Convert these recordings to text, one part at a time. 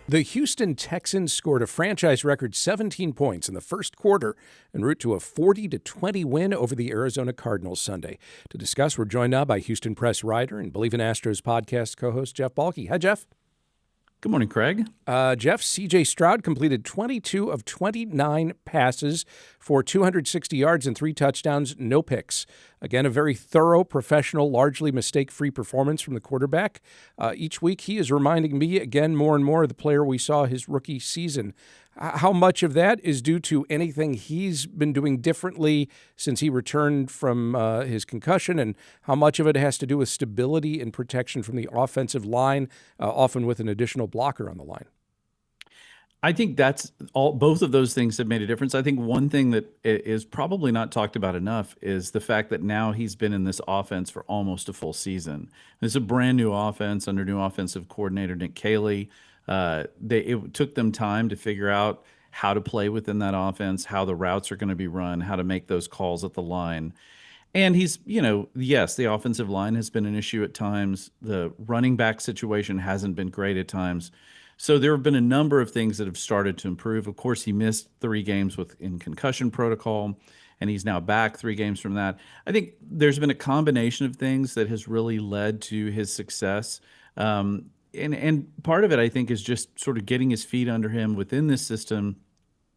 The Houston Texans scored a franchise record 17 points in the first quarter en route to a 40-20 win over the Arizona Cardinals Sunday. To discuss, we're joined now by Houston Press writer and Believe in Astros podcast co-host Jeff Balke. Hi, Jeff. Good morning, Craig. Jeff, C.J. Stroud completed 22 of 29 passes for 260 yards and 3 touchdowns, no picks. Again, a very thorough, professional, largely mistake-free performance from the quarterback. Each week, he is reminding me again more and more of the player we saw his rookie season. How much of that is due to anything he's been doing differently since he returned from his concussion, and how much of it has to do with stability and protection from the offensive line, often with an additional blocker on the line? I think that's all. Both of those things have made a difference. I think one thing that is probably not talked about enough is the fact that now he's been in this offense for almost a full season. It's a brand new offense under new offensive coordinator Nick Caley. It took them time to figure out how to play within that offense, how the routes are going to be run, how to make those calls at the line. And he's, yes, the offensive line has been an issue at times. The running back situation hasn't been great at times. So there have been a number of things that have started to improve. Of course, he missed 3 games in concussion protocol, and he's now back 3 games from that. I think there's been a combination of things that has really led to his success. And part of it, I think, is just sort of getting his feet under him within this system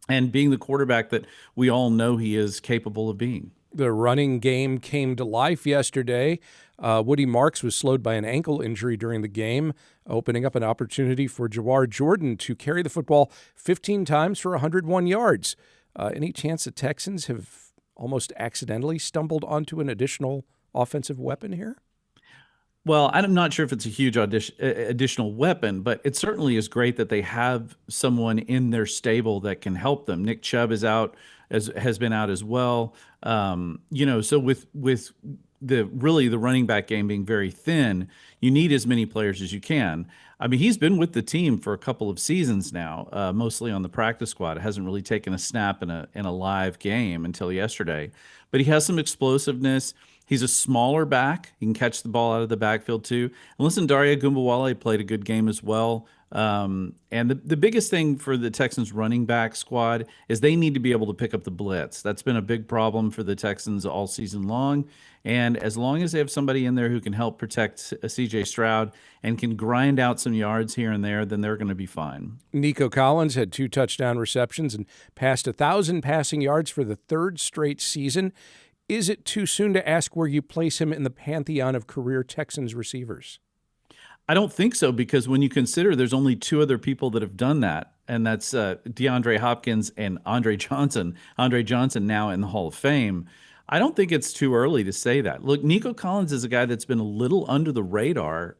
and being the quarterback that we all know he is capable of being. The running game came to life yesterday. Woody Marks was slowed by an ankle injury during the game, opening up an opportunity for Jawar Jordan to carry the football 15 times for 101 yards. Any chance the Texans have almost accidentally stumbled onto an additional offensive weapon here? Well, I'm not sure if it's a huge additional weapon, but it certainly is great that they have someone in their stable that can help them. Nick Chubb is out, has been out as well. So with the running back game being very thin, you need as many players as you can. I mean, he's been with the team for a couple of seasons now, mostly on the practice squad. It hasn't really taken a snap in a live game until yesterday, but he has some explosiveness. He's a smaller back. He can catch the ball out of the backfield too. And listen, Daria Gumbawale played a good game as well. And the biggest thing for the Texans running back squad is they need to be able to pick up the blitz. That's been a big problem for the Texans all season long. And as long as they have somebody in there who can help protect C.J. Stroud and can grind out some yards here and there, then they're going to be fine. Nico Collins had 2 touchdown receptions and passed 1,000 passing yards for the 3rd straight season. Is it too soon to ask where you place him in the pantheon of career Texans receivers? I don't think so, because when you consider there's only 2 other people that have done that, and that's DeAndre Hopkins and Andre Johnson. Andre Johnson now in the Hall of Fame. I don't think it's too early to say that. Look, Nico Collins is a guy that's been a little under the radar,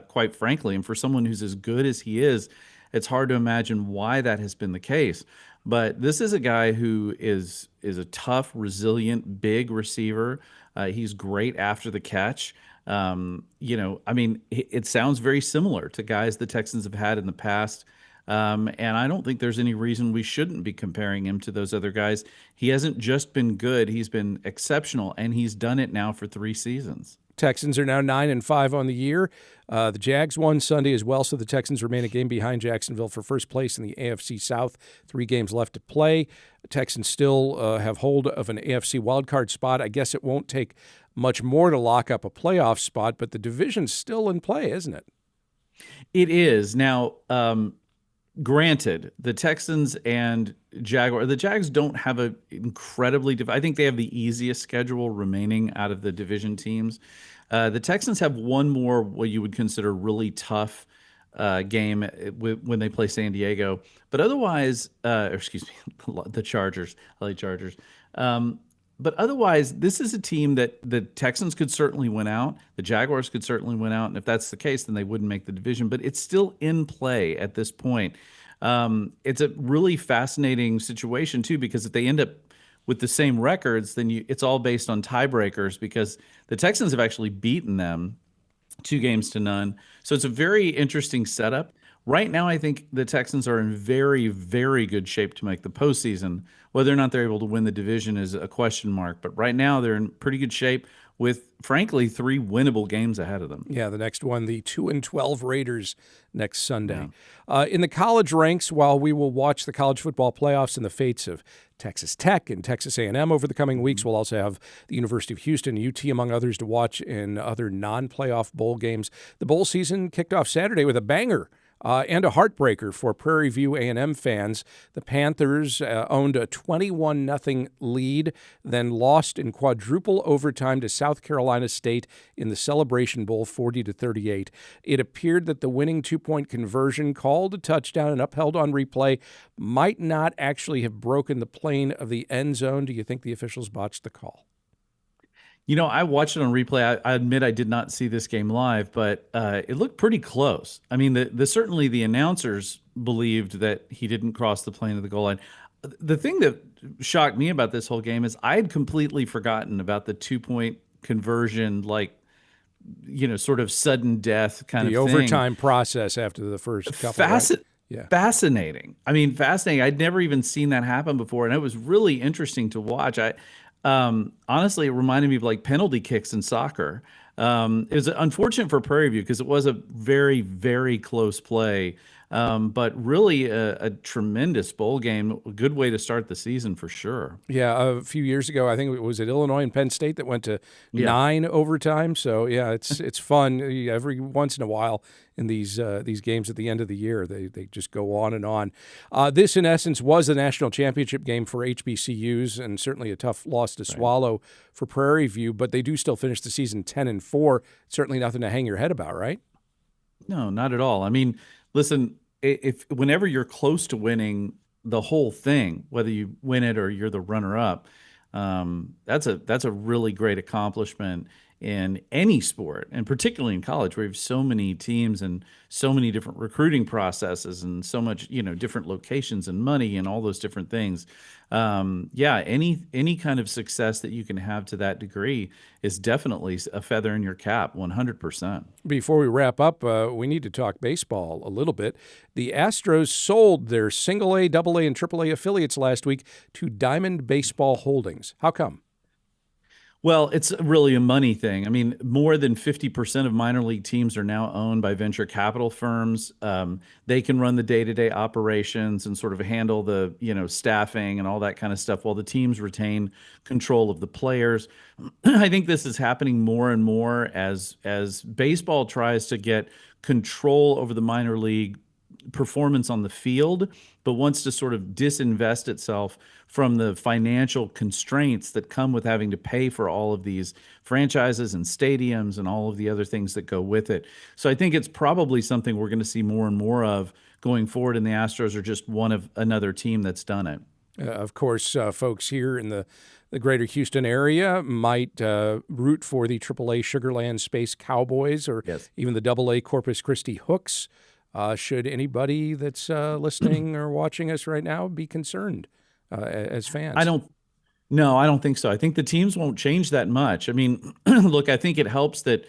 quite frankly, and for someone who's as good as he is, it's hard to imagine why that has been the case. But this is a guy who is a tough, resilient, big receiver. He's great after the catch. It sounds very similar to guys the Texans have had in the past. And I don't think there's any reason we shouldn't be comparing him to those other guys. He hasn't just been good. He's been exceptional, and he's done it now for 3 seasons. Texans are now 9-5 on the year. The Jags won Sunday as well, so the Texans remain a game behind Jacksonville for first place in the AFC South. 3 games left to play. The Texans still have hold of an AFC wildcard spot. I guess it won't take much more to lock up a playoff spot, but the division's still in play, isn't it? It is. Now, granted, the Texans and the Jags don't have a incredibly I think they have the easiest schedule remaining out of the division teams. The Texans have one more what you would consider really tough game when they play San Diego, but otherwise, the Chargers, LA Chargers. But otherwise, this is a team that the Texans could certainly win out. The Jaguars could certainly win out. And if that's the case, then they wouldn't make the division. But it's still in play at this point. It's a really fascinating situation, too, because if they end up with the same records, then it's all based on tiebreakers, because the Texans have actually beaten them 2-0. So it's a very interesting setup. Right now, I think the Texans are in very, very good shape to make the postseason. Whether or not they're able to win the division is a question mark. But right now, they're in pretty good shape. with, frankly, 3 winnable games ahead of them. Yeah, the next one, the 2-12 Raiders next Sunday. Yeah. In the college ranks, while we will watch the college football playoffs and the fates of Texas Tech and Texas A&M over the coming weeks, we'll also have the University of Houston, UT, among others, to watch in other non-playoff bowl games. The bowl season kicked off Saturday with a banger. And a heartbreaker for Prairie View A&M fans. The Panthers owned a 21-0 lead, then lost in quadruple overtime to South Carolina State in the Celebration Bowl, 40-38. It appeared that the winning 2-point conversion, called a touchdown and upheld on replay, might not actually have broken the plane of the end zone. Do you think the officials botched the call? I watched it on replay. I admit I did not see this game live, but it looked pretty close. I mean, certainly the announcers believed that he didn't cross the plane of the goal line. The thing that shocked me about this whole game is I had completely forgotten about the 2-point conversion, sort of sudden death kind of thing. The overtime process after the first couple. Right? Yeah. Fascinating. I mean, fascinating. I'd never even seen that happen before, and it was really interesting to watch. Honestly, it reminded me of penalty kicks in soccer. It was unfortunate for Prairie View because it was a very, very close play, but really a tremendous bowl game. A good way to start the season for sure. Yeah, a few years ago, I think it was at Illinois and Penn State that went to 9 overtime. So yeah, it's fun every once in a while in these games at the end of the year. They just go on and on. This, in essence, was the national championship game for HBCUs, and certainly a tough loss to swallow for Prairie View. But they do still finish the season 10-4. Certainly nothing to hang your head about, right? No, not at all. I mean, listen, whenever you're close to winning the whole thing, whether you win it or you're the runner-up, that's a really great accomplishment in any sport, and particularly in college, where you have so many teams and so many different recruiting processes and so much, different locations and money and all those different things. Any kind of success that you can have to that degree is definitely a feather in your cap, 100%. Before we wrap up, we need to talk baseball a little bit. The Astros sold their single-A, double-A, and triple-A affiliates last week to Diamond Baseball Holdings. How come? Well, it's really a money thing. I mean, more than 50% of minor league teams are now owned by venture capital firms. They can run the day-to-day operations and sort of handle the, staffing and all that kind of stuff while the teams retain control of the players. I think this is happening more and more as baseball tries to get control over the minor league performance on the field, but wants to sort of disinvest itself from the financial constraints that come with having to pay for all of these franchises and stadiums and all of the other things that go with it. So I think it's probably something we're going to see more and more of going forward, and the Astros are just one of another team that's done it. Of course, folks here in the greater Houston area might root for the AAA Sugarland Space Cowboys or even the AA Corpus Christi Hooks. Should anybody that's listening or watching us right now be concerned as fans? I don't think so. I think the teams won't change that much. I mean, look, I think it helps that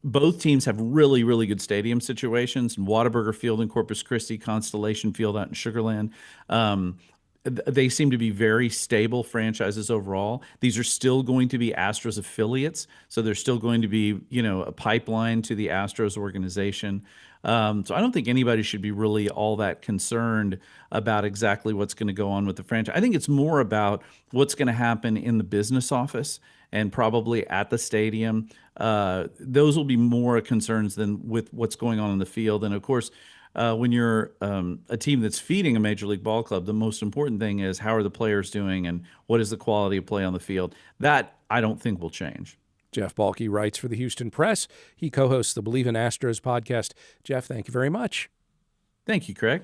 both teams have really, really good stadium situations. Whataburger Field in Corpus Christi, Constellation Field out in Sugarland. They seem to be very stable franchises overall. These are still going to be Astros affiliates, so there's still going to be, a pipeline to the Astros organization. So I don't think anybody should be really all that concerned about exactly what's going to go on with the franchise. I think it's more about what's going to happen in the business office and probably at the stadium. Those will be more concerns than with what's going on in the field. And of course, when you're a team that's feeding a major league ball club, the most important thing is how are the players doing and what is the quality of play on the field. That I don't think will change. Jeff Balke writes for the Houston Press. He co-hosts the Believe in Astros podcast. Jeff, thank you very much. Thank you, Craig.